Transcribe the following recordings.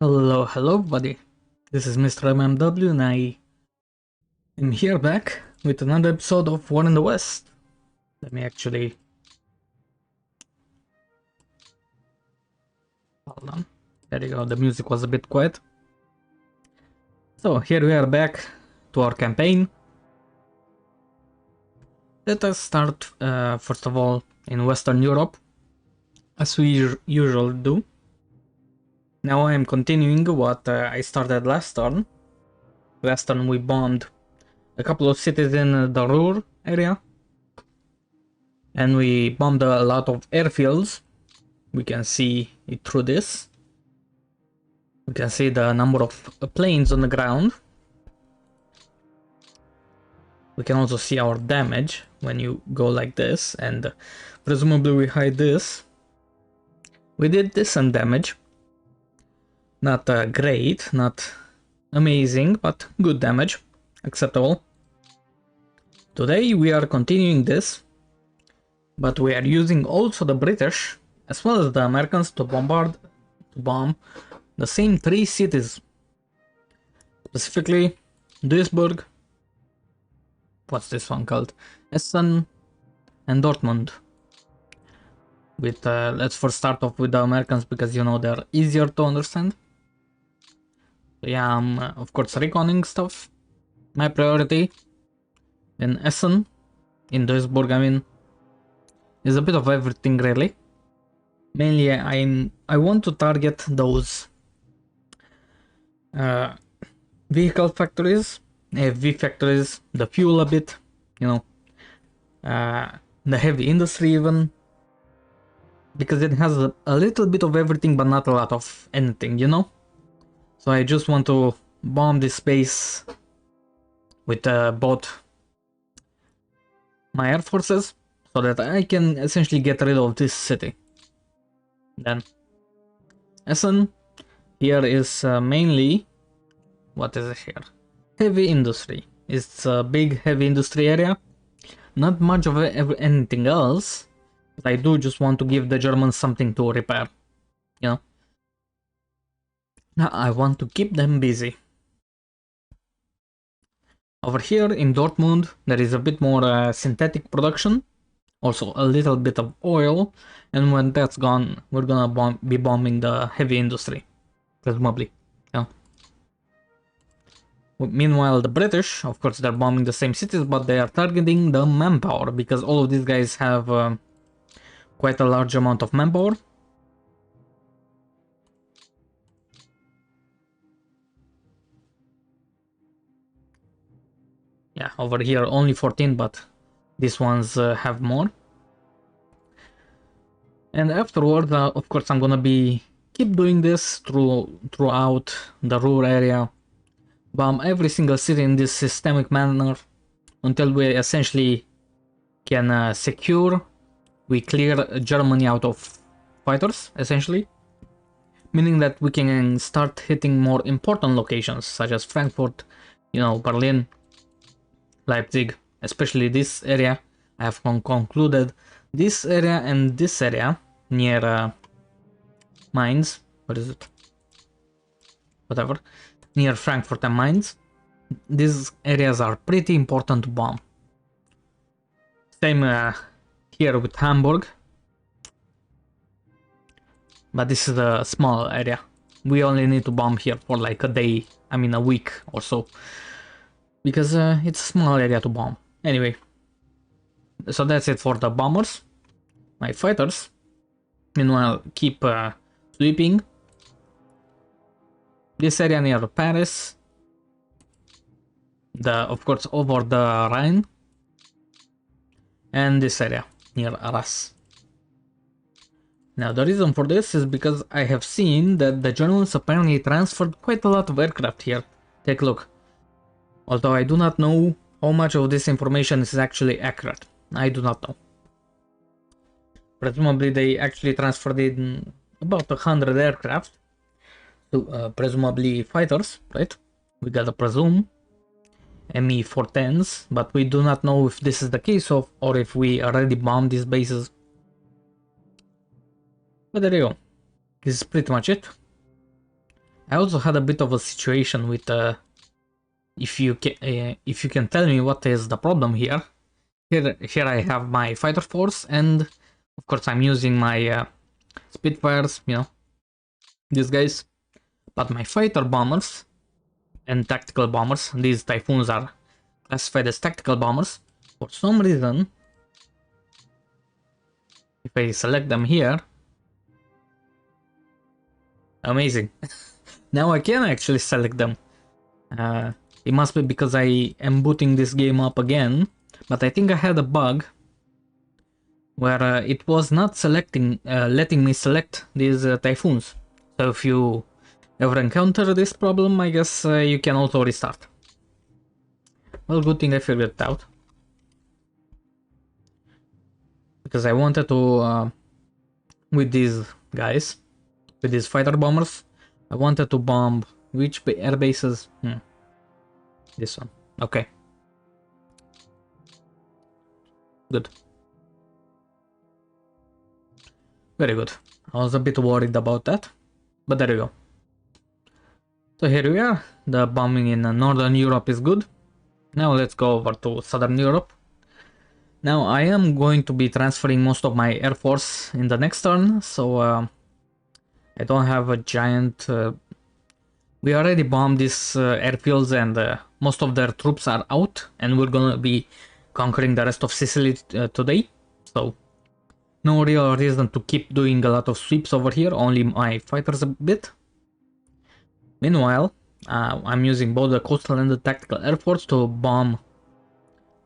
Hello buddy. This is Mr. MMW and I am here back with another episode of War in the West. Let me actually... Hold on. There you go, the music was a bit quiet. So here we are back to our campaign. Let us start first of all in Western Europe, as we usually do. Now I am continuing what I started last turn. Last turn we bombed a couple of cities in the Ruhr area. And we bombed a lot of airfields. We can see it through this. We can see the number of planes on the ground. We can also see our damage when you go like this, and presumably we hide this. We did decent damage. Not great, not amazing, but good damage. Acceptable. Today we are continuing this, but we are using also the British as well as the Americans to bomb the same three cities. Specifically, Duisburg, what's this one called? Essen and Dortmund. With let's first start off with the Americans because you know they're easier to understand. So yeah, I'm of course reconning stuff. My priority in Essen, in Duisburg, I mean, is a bit of everything really. Mainly I want to target those vehicle factories, AFV factories, the fuel a bit, you know, the heavy industry even, because it has a little bit of everything but not a lot of anything, you know. So I just want to bomb this space with both my air forces so that I can essentially get rid of this city. Then Essen, here is mainly, what is it here? Heavy industry. It's a big heavy industry area. Not much of anything else, but I do just want to give the Germans something to repair, you know. Now I want to keep them busy. Over here in Dortmund, there is a bit more synthetic production, also a little bit of oil, and when that's gone, we're gonna be bombing the heavy industry, presumably. Yeah. Meanwhile, the British, of course, they're bombing the same cities, but they are targeting the manpower because all of these guys have quite a large amount of manpower. Yeah, over here only 14, but these ones have more. And afterward, of course, I'm gonna keep doing this throughout the Ruhr area. Bomb every single city in this systemic manner until we essentially can we clear Germany out of fighters, essentially. Meaning that we can start hitting more important locations such as Frankfurt, you know, Berlin, Leipzig, especially this area. I have concluded this area and this area near Mainz. What is it? Whatever. Near Frankfurt and Mainz. These areas are pretty important to bomb. Same here with Hamburg. But this is a small area. We only need to bomb here for like a day, I mean a week or so. Because it's a small area to bomb. Anyway. So that's it for the bombers. My fighters, meanwhile, keep sweeping this area near Paris, of course over the Rhine, and this area near Arras. Now the reason for this is because I have seen that the Germans apparently transferred quite a lot of aircraft here. Take a look. Although I do not know how much of this information is actually accurate. I do not know. Presumably they actually transferred in about 100 aircraft. So, presumably fighters, right? We gotta presume. Me-410s, but we do not know if this is the case or if we already bombed these bases. But there you go. This is pretty much it. I also had a bit of a situation with if you can tell me what is the problem here. Here I have my fighter force, and of course I'm using my Spitfires, you know, these guys. But my fighter bombers and tactical bombers, these Typhoons are classified as tactical bombers. For some reason, if I select them here, amazing. Now I can actually select them. It must be because I am booting this game up again, but I think I had a bug where it was not letting me select these Typhoons. So if you ever encounter this problem, I guess you can also restart. Well, good thing I figured it out. Because I wanted to, with these guys, with these fighter bombers, I wanted to bomb which air bases? This one. Okay. Good. Very good. I was a bit worried about that, but there you go. So here we are. The bombing in Northern Europe is good. Now let's go over to Southern Europe. Now I am going to be transferring most of my air force in the next turn, so I don't have a giant... we already bombed these airfields, and most of their troops are out, and we're gonna be conquering the rest of Sicily today, so no real reason to keep doing a lot of sweeps over here, only my fighters a bit. Meanwhile, I'm using both the coastal and the tactical air force to bomb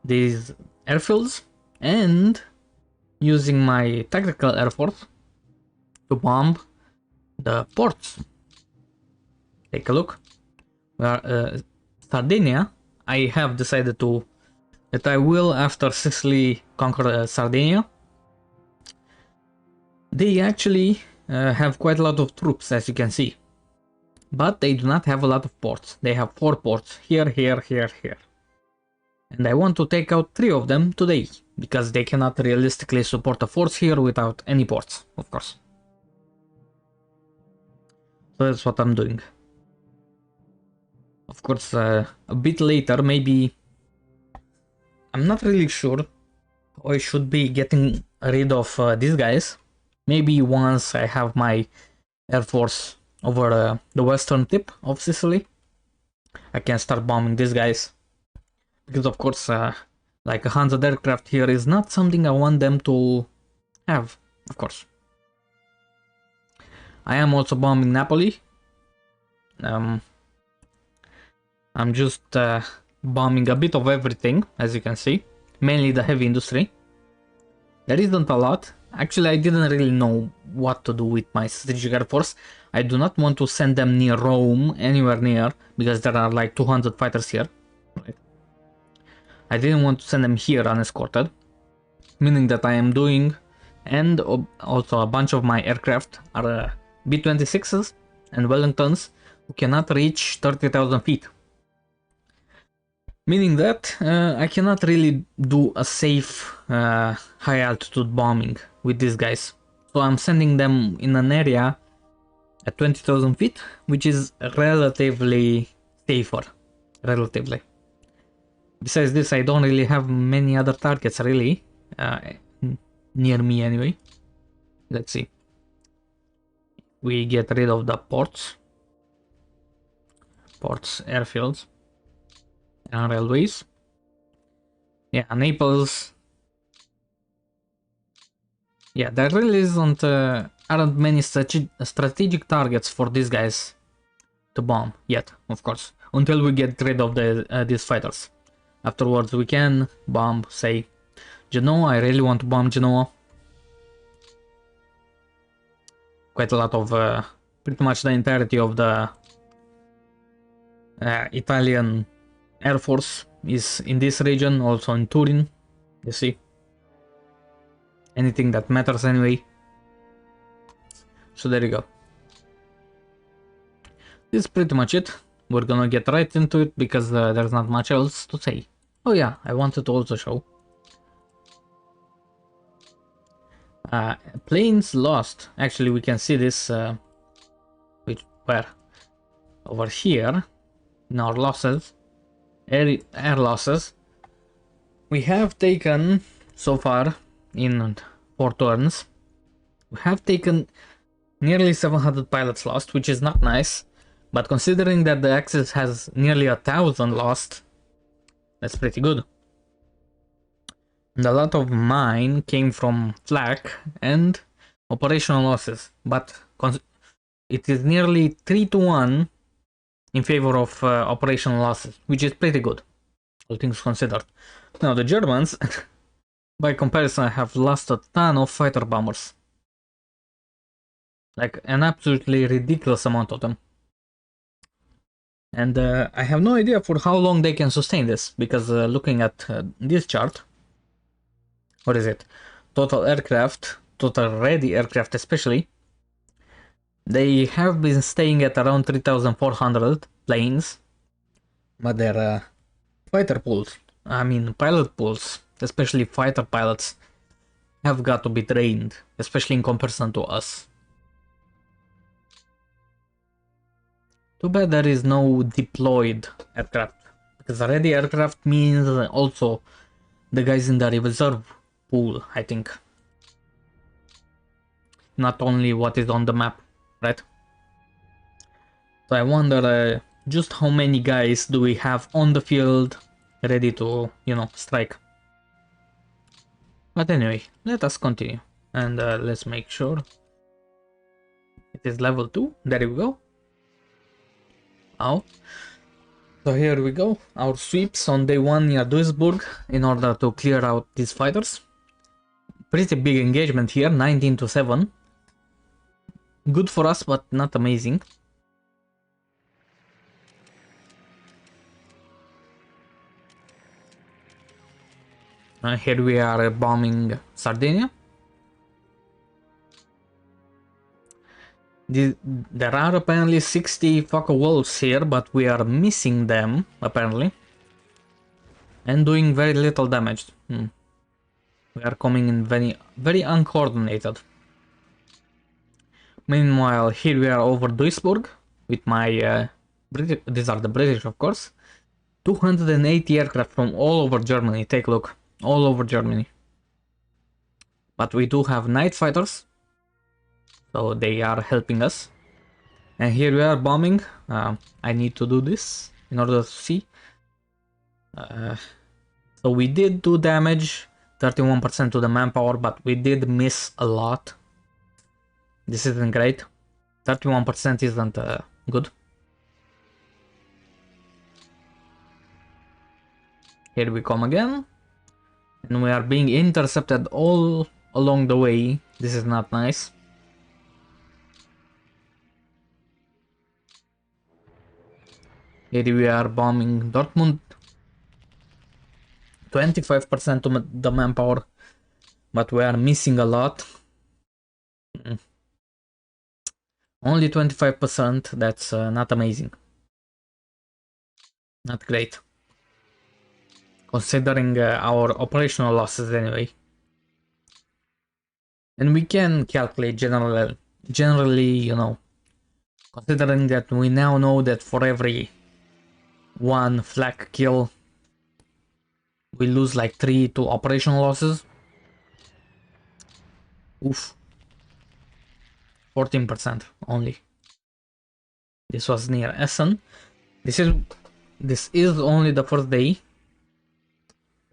these airfields, and using my tactical air force to bomb the ports. Take a look. Sardinia, I have decided that I will, after Sicily, conquer Sardinia. They actually have quite a lot of troops, as you can see. But they do not have a lot of ports. They have 4 ports, here, here, here, here. And I want to take out 3 of them today, because they cannot realistically support a force here without any ports, of course. So that's what I'm doing. Of course, a bit later, maybe... I'm not really sure how I should be getting rid of these guys. Maybe once I have my air force over the western tip of Sicily, I can start bombing these guys. Because of course, like 100 aircraft here is not something I want them to have, of course. I am also bombing Napoli. I'm just bombing a bit of everything, as you can see. Mainly the heavy industry. There isn't a lot. Actually, I didn't really know what to do with my strategic air force. I do not want to send them near Rome, anywhere near, because there are like 200 fighters here. Right. I didn't want to send them here unescorted, meaning that I am doing, and also a bunch of my aircraft are B-26s and Wellingtons who cannot reach 30,000 feet. Meaning that I cannot really do a safe high altitude bombing with these guys. So I'm sending them in an area at 20,000 feet, which is relatively safer. Relatively. Besides this, I don't really have many other targets really near me anyway. Let's see. We get rid of the ports, airfields, and railways. Yeah, Naples. Yeah, there really aren't many strategic targets for these guys to bomb yet, of course, until we get rid of these fighters. Afterwards, we can bomb, say, Genoa. I really want to bomb Genoa. Quite a lot of, pretty much the entirety of the Italian Air Force is in this region, also in Turin, you see. Anything that matters anyway. So there you go. This is pretty much it. We're gonna get right into it because there's not much else to say. Oh yeah, I wanted to also show. Planes lost. Actually, we can see this. Where? over here in our losses, air losses, we have taken so far in 4 turns, we have taken nearly 700 pilots lost, which is not nice, but considering that the Axis has nearly 1,000 lost, that's pretty good. And a lot of mine came from flak and operational losses, but it is nearly 3 to 1 in favor of operational losses, which is pretty good, all things considered. Now the Germans, by comparison, have lost a ton of fighter bombers. Like an absolutely ridiculous amount of them. And I have no idea for how long they can sustain this, because looking at this chart, what is it? Total aircraft, total ready aircraft especially, they have been staying at around 3,400 planes, but their fighter pools, I mean pilot pools, especially fighter pilots, have got to be trained, especially in comparison to us. Too bad there is no deployed aircraft, because ready aircraft means also the guys in the reserve pool, I think. Not only what is on the map, right? So I wonder just how many guys do we have on the field ready to, you know, strike. But anyway, let us continue. And let's make sure it is level 2. There we go. Oh. So here we go. Our sweeps on day 1 near Duisburg in order to clear out these fighters. Pretty big engagement here, 19 to 7. Good for us, but not amazing. Here we are bombing Sardinia. There are apparently 60 Focke-Wulfs here, but we are missing them, apparently. And doing very little damage. We are coming in very uncoordinated. Meanwhile, here we are over Duisburg with my British, these are the British, of course. 280 aircraft from all over Germany. Take a look. All over Germany. But we do have night fighters, so they are helping us. And here we are bombing. I need to do this in order to see. So we did do damage, 31% to the manpower, but we did miss a lot. This isn't great. 31% isn't good. Here we come again. And we are being intercepted all along the way. This is not nice. Here we are bombing Dortmund. 25% to the manpower, but we are missing a lot. Only 25%, that's not amazing. Not great. Considering our operational losses anyway. And we can calculate generally, you know, considering that we now know that for every 1 flak kill, we lose like 3 to operational losses. Oof. 14% only. This was near Essen. This is only the first day.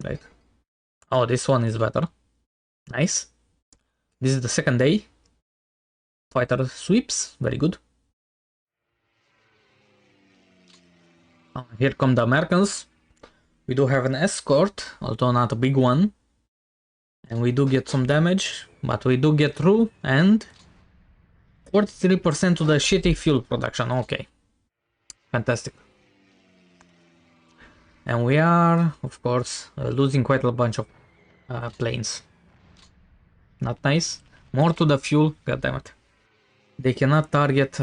Right. Oh, this one is better. Nice. This is the second day. Fighter sweeps. Very good. Oh, here come the Americans. We do have an escort, although not a big one. And we do get some damage, but we do get through, and 43% to the shitty fuel production. Okay. Fantastic. And we are, of course, losing quite a bunch of planes. Not nice. More to the fuel. God damn it. They cannot target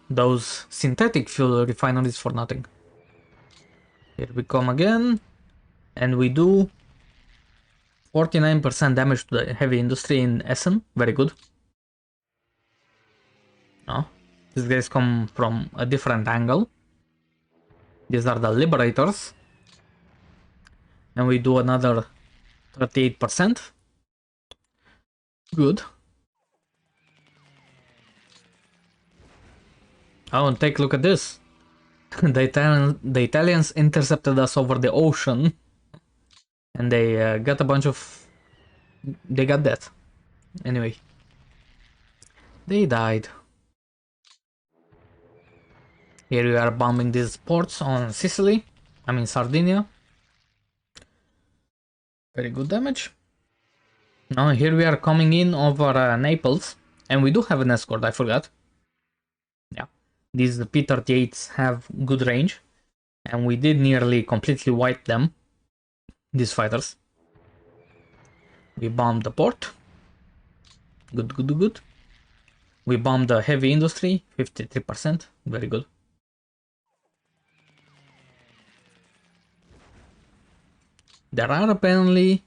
those synthetic fuel refineries for nothing. Here we come again. And we do 49% damage to the heavy industry in Essen. Very good. No. These guys come from a different angle. These are the liberators. And we do another 38%. Good. Oh, and take a look at this. The Italians intercepted us over the ocean. And they got a bunch of... They got that. Anyway. They died. Here we are bombing these ports on Sicily. I mean Sardinia. Very good damage. Now here we are coming in over Naples. And we do have an escort, I forgot. Yeah. These P-38s have good range. And we did nearly completely wipe them. These fighters. We bombed the port. Good, good, good. We bombed the heavy industry. 53%. Very good. There are apparently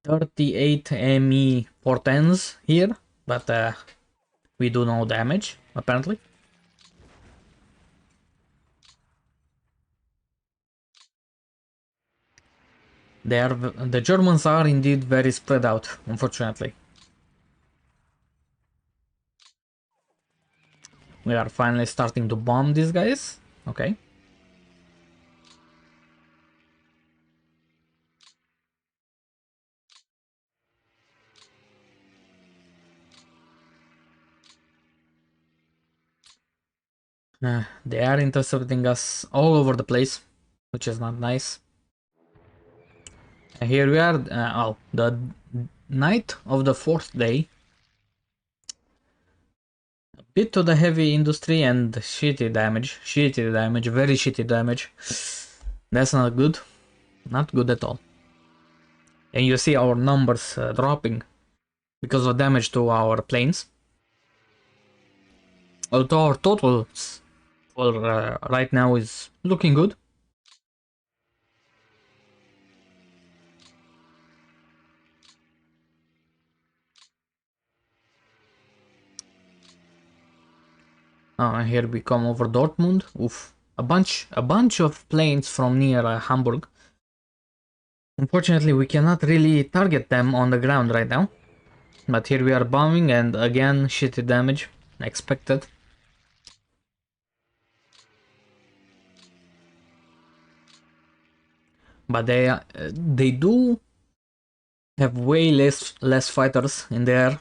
38 ME 410s here, but we do no damage, apparently. The Germans are indeed very spread out, unfortunately. We are finally starting to bomb these guys. Okay. They are intercepting us all over the place, which is not nice. And here we are, the night of the 4th day. A bit to the heavy industry and shitty damage, very shitty damage. That's not good, not good at all. And you see our numbers dropping because of damage to our planes. Although our totals for right now is looking good. And here we come over Dortmund. Oof, a bunch of planes from near Hamburg. Unfortunately, we cannot really target them on the ground right now. But here we are bombing, and again, shitty damage, expected. But they do have way less fighters in there.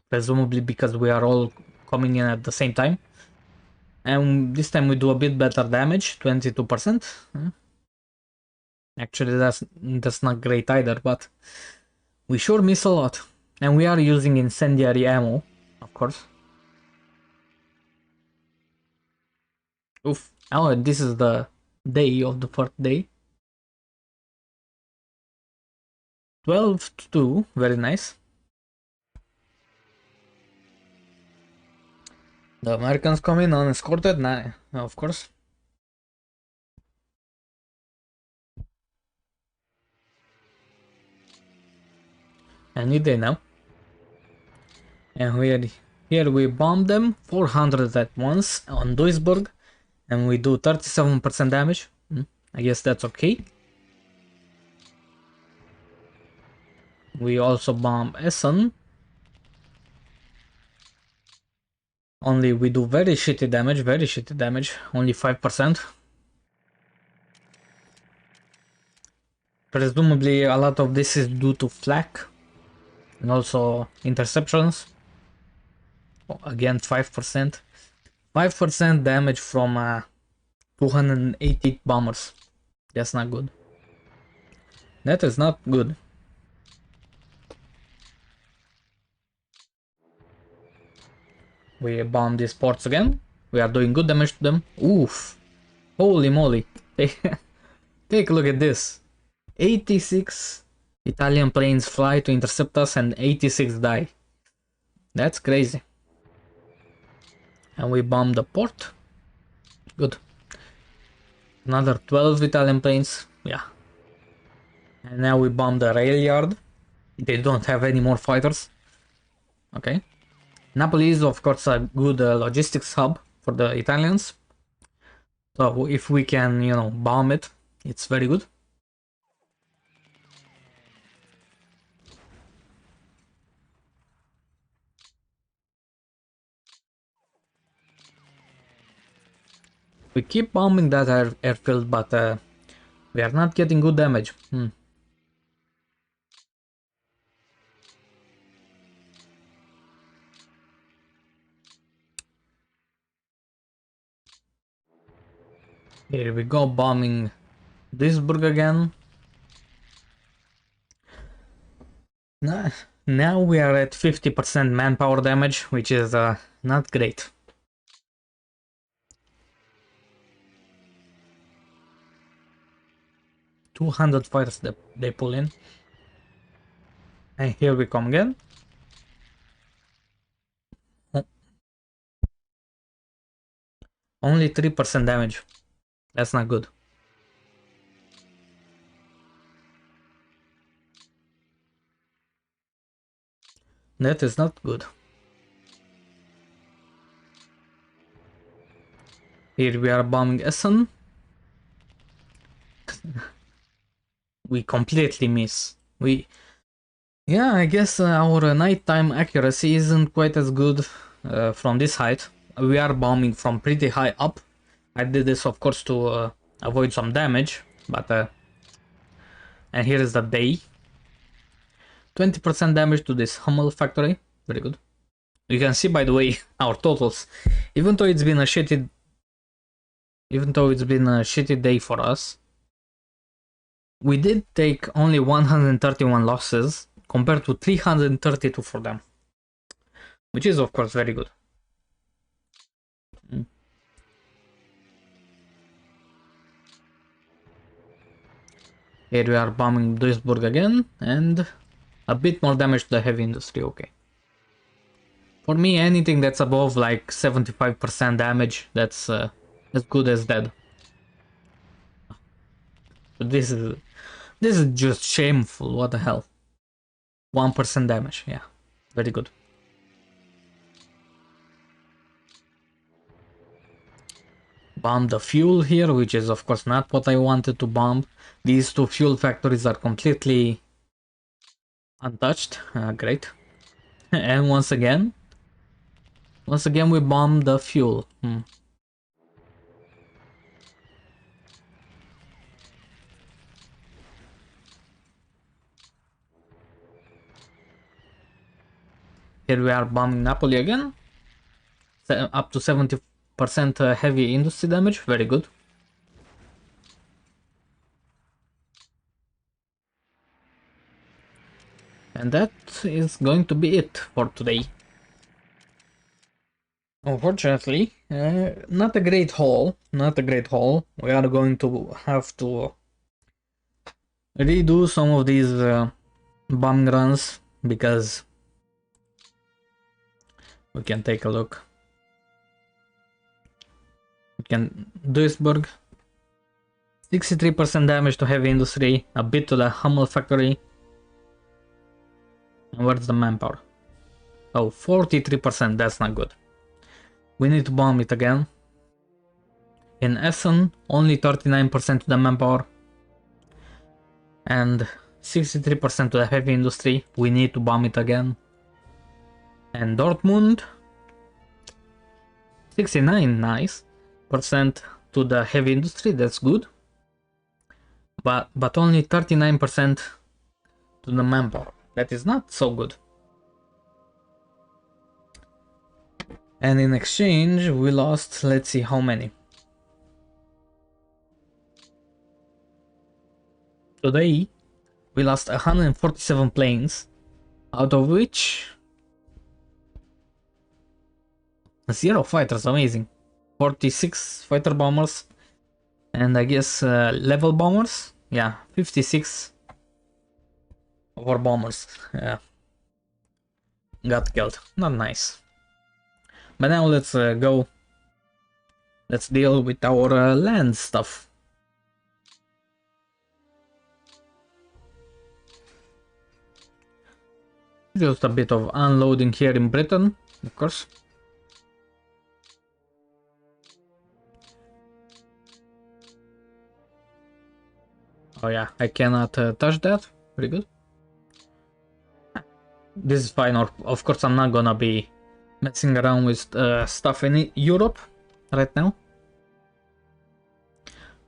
Presumably because we are all coming in at the same time. And this time we do a bit better damage, 22%. Actually, that's not great either, but we sure miss a lot. And we are using incendiary ammo, of course. Oof. Oh, this is the day of the 4th day. 12 to 2, very nice. The Americans come in unescorted, nah, of course. And need they now. And here we bomb them 400 at once on Duisburg, and we do 37% damage. I guess that's okay. We also bomb Essen. Only we do very shitty damage, only 5%. Presumably a lot of this is due to flak and also interceptions. Oh, again 5%. 5% damage from 280 bombers. That's not good. That is not good. We bomb these ports again. We are doing good damage to them. Oof. Holy moly. Take a look at this. 86 Italian planes fly to intercept us and 86 die. That's crazy. And we bomb the port. Good. Another 12 Italian planes. Yeah. And now we bomb the rail yard. They don't have any more fighters. Okay. Napoli is of course a good logistics hub for the Italians. So if we can, you know, bomb it, it's very good. We keep bombing that airfield, but we are not getting good damage. Here we go, bombing Duisburg again. Now we are at 50% manpower damage, which is not great. $200 fighters that they pull in. And here we come again. Only 3% damage. That's not good. That is not good. Here we are bombing Essen. We completely miss. Yeah, I guess our nighttime accuracy isn't quite as good from this height. We are bombing from pretty high up. I did this, of course, to avoid some damage, but and here is the day. 20% damage to this Hummel factory. Very good. You can see, by the way, our totals. Even though it's been a shitty day for us, we did take only 131 losses compared to 332 for them, which is of course very good. Here we are bombing Duisburg again, and a bit more damage to the heavy industry. Okay. For me, anything that's above like 75% damage, that's as good as dead. This is just shameful. What the hell? 1% damage. Yeah, very good. Bomb the fuel here, which is of course not what I wanted to bomb. These two fuel factories are completely untouched. Great. And once again we bomb the fuel. Here we are bombing Napoli again. Up to 70% heavy industry damage. Very good. And that is going to be it for today. Unfortunately, not a great haul. Not a great haul. We are going to have to redo some of these bombing runs because we can take a look. We can Duisburg. 63% damage to heavy industry, a bit to the Hummel factory. And where's the manpower? Oh, 43%, that's not good. We need to bomb it again. In Essen, only 39% to the manpower. And 63% to the heavy industry. We need to bomb it again. And Dortmund, 69, nice. Percent to the heavy industry, that's good. But only 39% to the manpower. That is not so good. And in exchange, we lost, let's see how many. Today, we lost 147 planes, out of which 0 fighters, amazing. 46 fighter bombers, and I guess level bombers. Yeah, 56 of our bombers got killed. Not nice. But now let's go. Let's deal with our land stuff. Just a bit of unloading here in Britain, of course. Oh yeah, I cannot touch that. Very good. This is fine. Of course, I'm not gonna be messing around with stuff in Europe right now.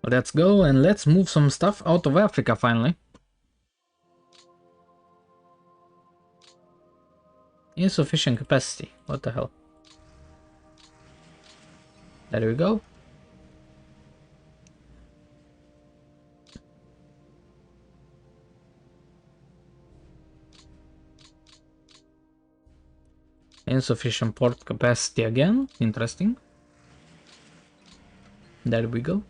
Let's go and let's move some stuff out of Africa finally. Insufficient capacity. What the hell? There we go. Insufficient port capacity again. Interesting. There we go.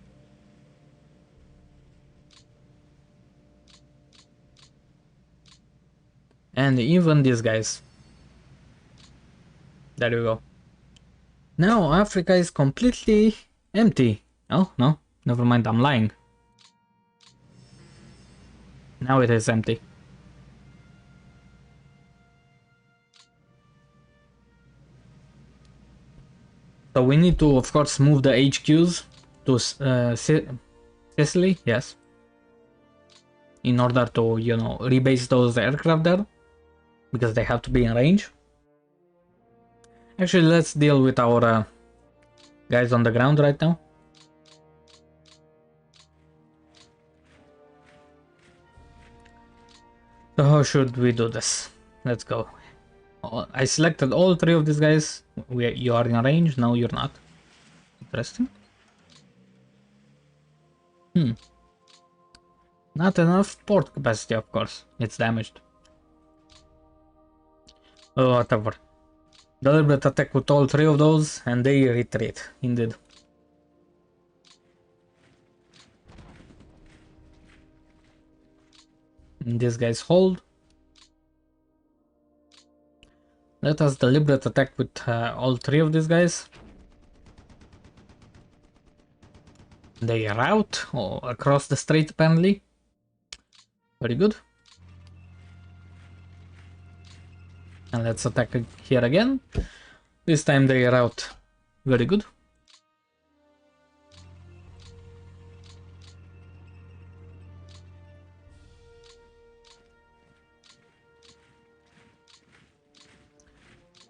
And even these guys. There we go. Now Africa is completely empty. Oh, no. Never mind, I'm lying. Now it is empty. So we need to, of course, move the HQs to Sicily, yes. In order to, you know, rebase those aircraft there. Because they have to be in range. Actually, let's deal with our guys on the ground right now. So how should we do this? Let's go. I selected all three of these guys. You are in range, no you're not. Interesting. Not enough port capacity, of course. It's damaged. Oh, whatever. Deliberate attack with all three of those and they retreat, indeed. And these guys hold. Let us deliberate attack with all three of these guys. They route across the strait apparently. Very good. And let's attack here again. This time they route. Very good.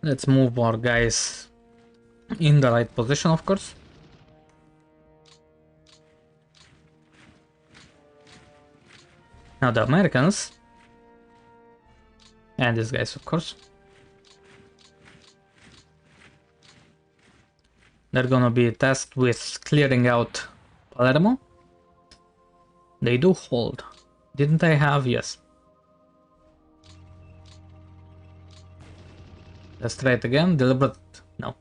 Let's move our guys in the right position, of course. Now the Americans. And these guys, of course. They're gonna be tasked with clearing out Palermo. They do hold. Didn't I have? Yes. Let's try it again. Deliberate. No.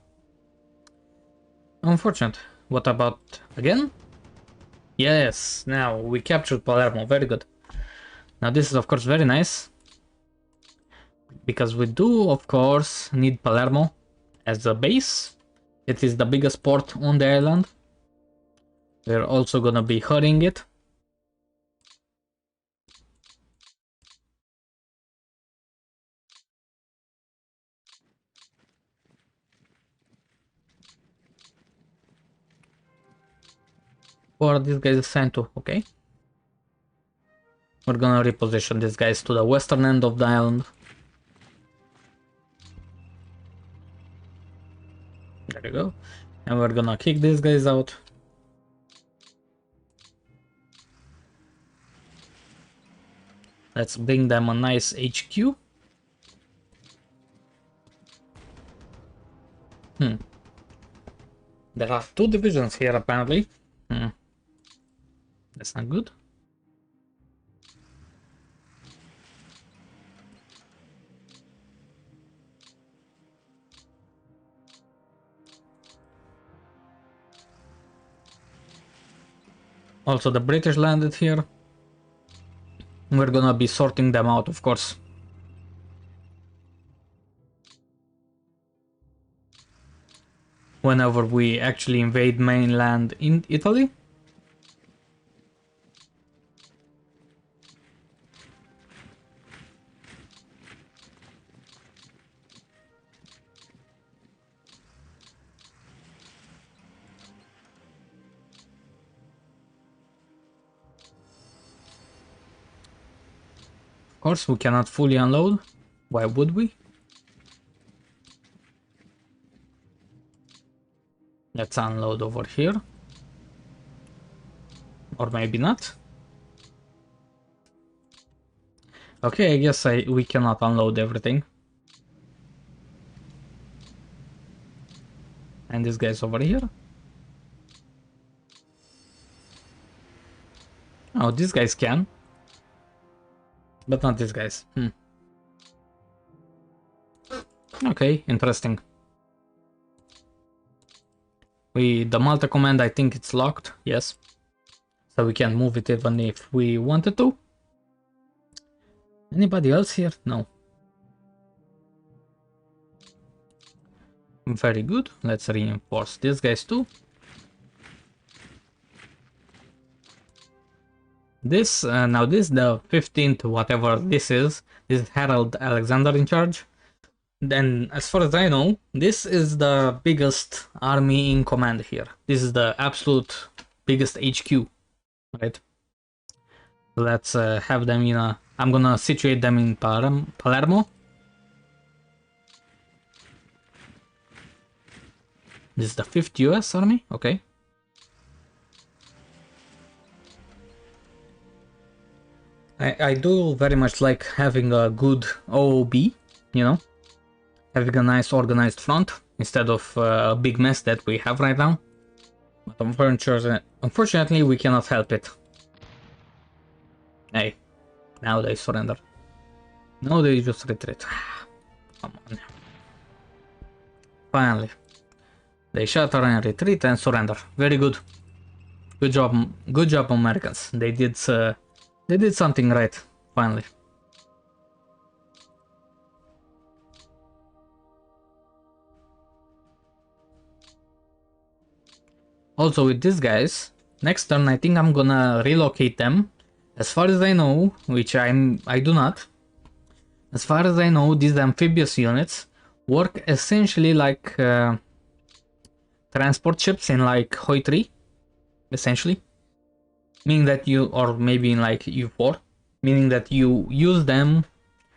Unfortunate. What about again? Yes. Now we captured Palermo. Very good. Now this is of course very nice. Because we do of course need Palermo as a base. It is the biggest port on the island. We're also gonna be hurrying it. Or these guys assigned to, okay. We're gonna reposition these guys to the western end of the island. There you go. And we're gonna kick these guys out. Let's bring them a nice HQ. There are two divisions here apparently. That's not good. Also the British landed here. We're gonna be sorting them out, of course. Whenever we actually invade mainland in Italy. course, we cannot fully unload. Why would we? Let's unload over here. Or maybe not. Okay, I guess we cannot unload everything. And this guy's over here. Oh, these guys can. But not these guys. Okay, interesting. The Malta command, I think it's locked, yes. So we can move it even if we wanted to. Anybody else here? No. Very good. Let's reinforce these guys too. This, now this the 15th, whatever this is Harold Alexander in charge. Then, as far as I know, this is the biggest army in command here. This is the absolute biggest HQ, right? Let's have them in a... I'm gonna situate them in Palermo. This is the 5th US army, okay. I do very much like having a good OOB, you know? Having a nice organized front instead of a big mess that we have right now. But unfortunately we cannot help it. Hey, now they surrender. Now they just retreat. Come on. Finally. They shatter and retreat and surrender. Very good. Good job Americans. They did something right, finally. Also with these guys, next turn I think I'm gonna relocate them. As far as I know, which I do not. As far as I know, these amphibious units work essentially like transport ships in like Hoi 3, essentially. Meaning that or maybe in like U4, meaning that you use them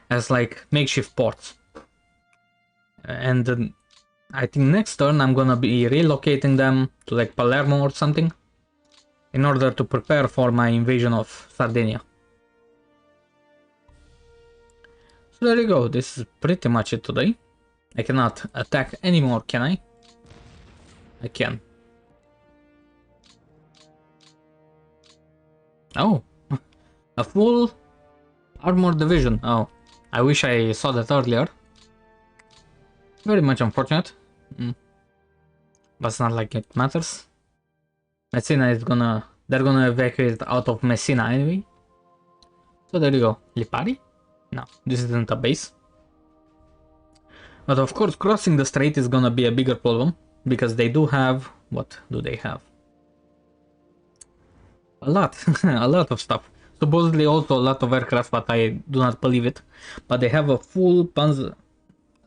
as like makeshift ports. And I think next turn I'm gonna be relocating them to like Palermo or something in order to prepare for my invasion of Sardinia. So there you go, this is pretty much it today. I cannot attack anymore, can I? I can. Oh, a full armored division. Oh, I wish I saw that earlier. Very much unfortunate. But it's not like it matters. Messina is they're gonna evacuate out of Messina anyway. So there you go. Lipari? No, this isn't a base. But of course, crossing the strait is gonna be a bigger problem. Because they do have... What do they have? A lot. A lot of stuff. Supposedly also a lot of aircraft, but I do not believe it. But they have a full Panzer...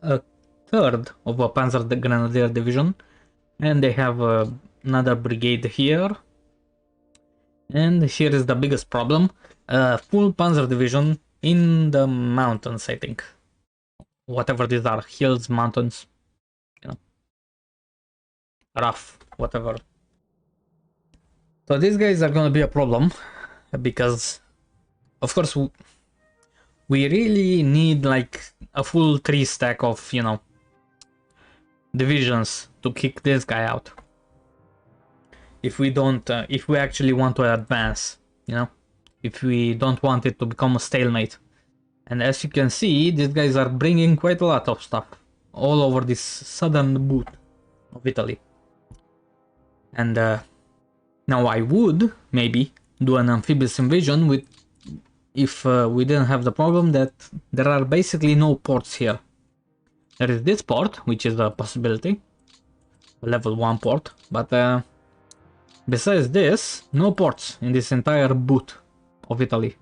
a third of a Panzer Grenadier division. And they have another brigade here. And here is the biggest problem. A full Panzer division in the mountains, I think. Whatever these are. Hills, mountains. You know. Rough. Whatever. So these guys are gonna be a problem. Because... Of course, we really need like a full 3 stack of, you know, divisions to kick this guy out. If we don't, if we actually want to advance, you know, if we don't want it to become a stalemate. And as you can see, these guys are bringing quite a lot of stuff all over this southern boot of Italy. And now I would maybe do an amphibious invasion with if we didn't have the problem that there are basically no ports here. There is this port, which is a possibility, a level 1 port, but besides this, no ports in this entire boot of Italy.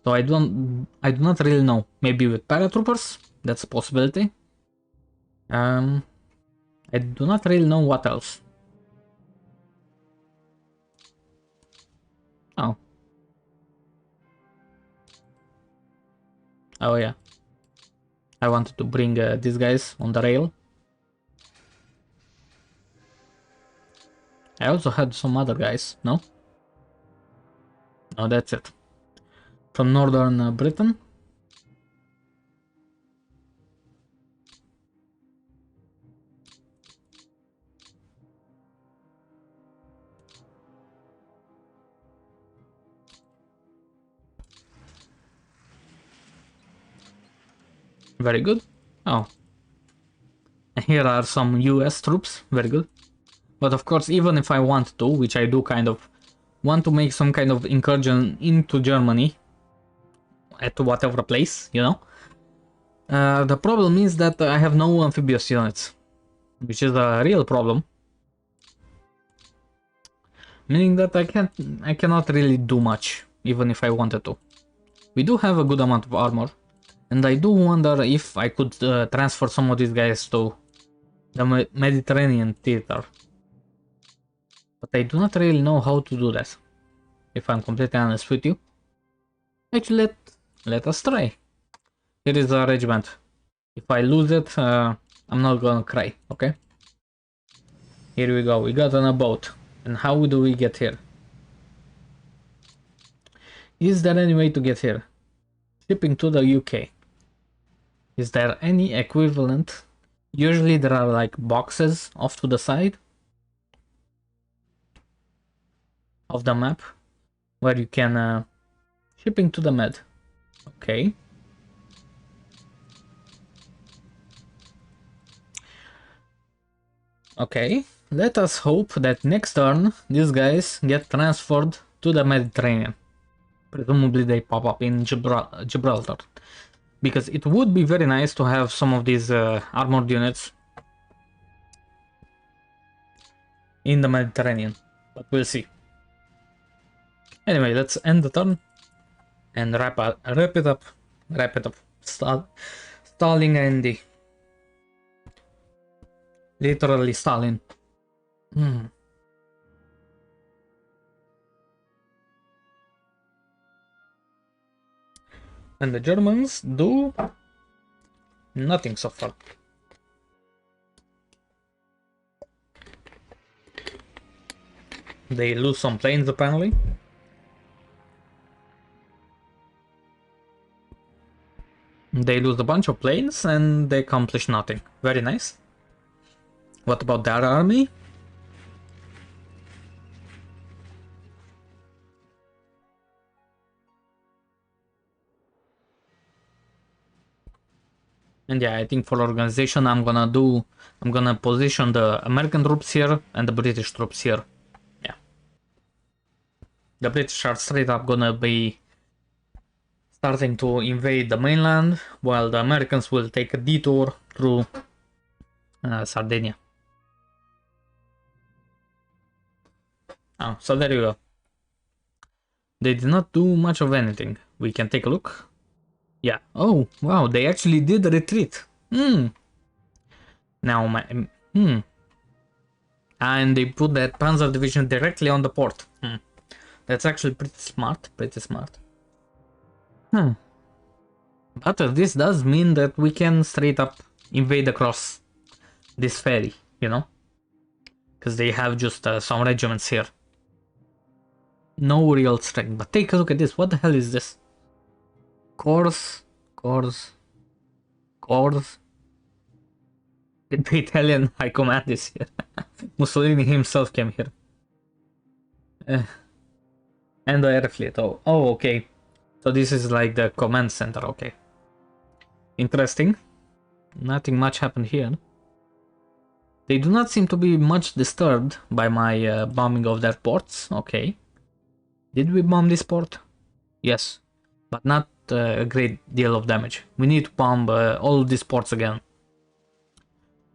So I do not really know. Maybe with paratroopers, that's a possibility. I do not really know what else. Oh. Oh yeah. I wanted to bring these guys on the rail. I also had some other guys, no? No, that's it. From northern Britain. Very good. Oh. And here are some US troops. Very good. But of course, even if I want to, which I do kind of, want to make some kind of incursion into Germany, at whatever place, you know. The problem is that I have no amphibious units, which is a real problem. Meaning that I cannot really do much, even if I wanted to. We do have a good amount of armor, and I do wonder if I could transfer some of these guys to the Mediterranean theater. But I do not really know how to do that, if I'm completely honest with you. Actually, let us try. Here is a regiment. If I lose it, I'm not gonna cry, okay? Here we go, we got on a boat. And how do we get here? Is there any way to get here? Shipping to the UK. Is there any equivalent? Usually there are like boxes off to the side of the map where you can shipping to the Med. Okay. Okay, let us hope that next turn these guys get transferred to the Mediterranean. Presumably they pop up in Gibraltar. Because it would be very nice to have some of these armored units in the Mediterranean. But we'll see. Anyway, let's end the turn and wrap it up. Stalling Andy. Literally Stalin. And the Germans do nothing so far. They lose some planes apparently. They lose a bunch of planes and they accomplish nothing. Very nice. What about their army? And yeah, I think for organization I'm gonna position the American troops here and the British troops here. Yeah. The British are straight up gonna be starting to invade the mainland, while the Americans will take a detour through Sardinia. Oh, so there you go. They did not do much of anything. We can take a look. Yeah. Oh, wow, they actually did retreat. Now, and they put that Panzer Division directly on the port. That's actually pretty smart. But this does mean that we can straight up invade across this ferry, you know? Because they have just some regiments here. No real strength. But take a look at this. What the hell is this? Corps. The Italian High Command is here. Mussolini himself came here. And the air fleet. Oh, okay. So this is like the command center. Okay. Interesting. Nothing much happened here. They do not seem to be much disturbed by my bombing of their ports. Okay. Did we bomb this port? Yes. But not a great deal of damage. We need to bomb all of these ports again.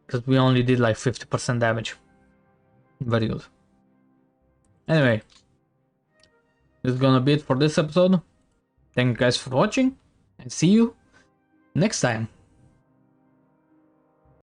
Because we only did like 50% damage. Very good. Anyway. This is gonna be it for this episode. Thank you guys for watching. And see you next time.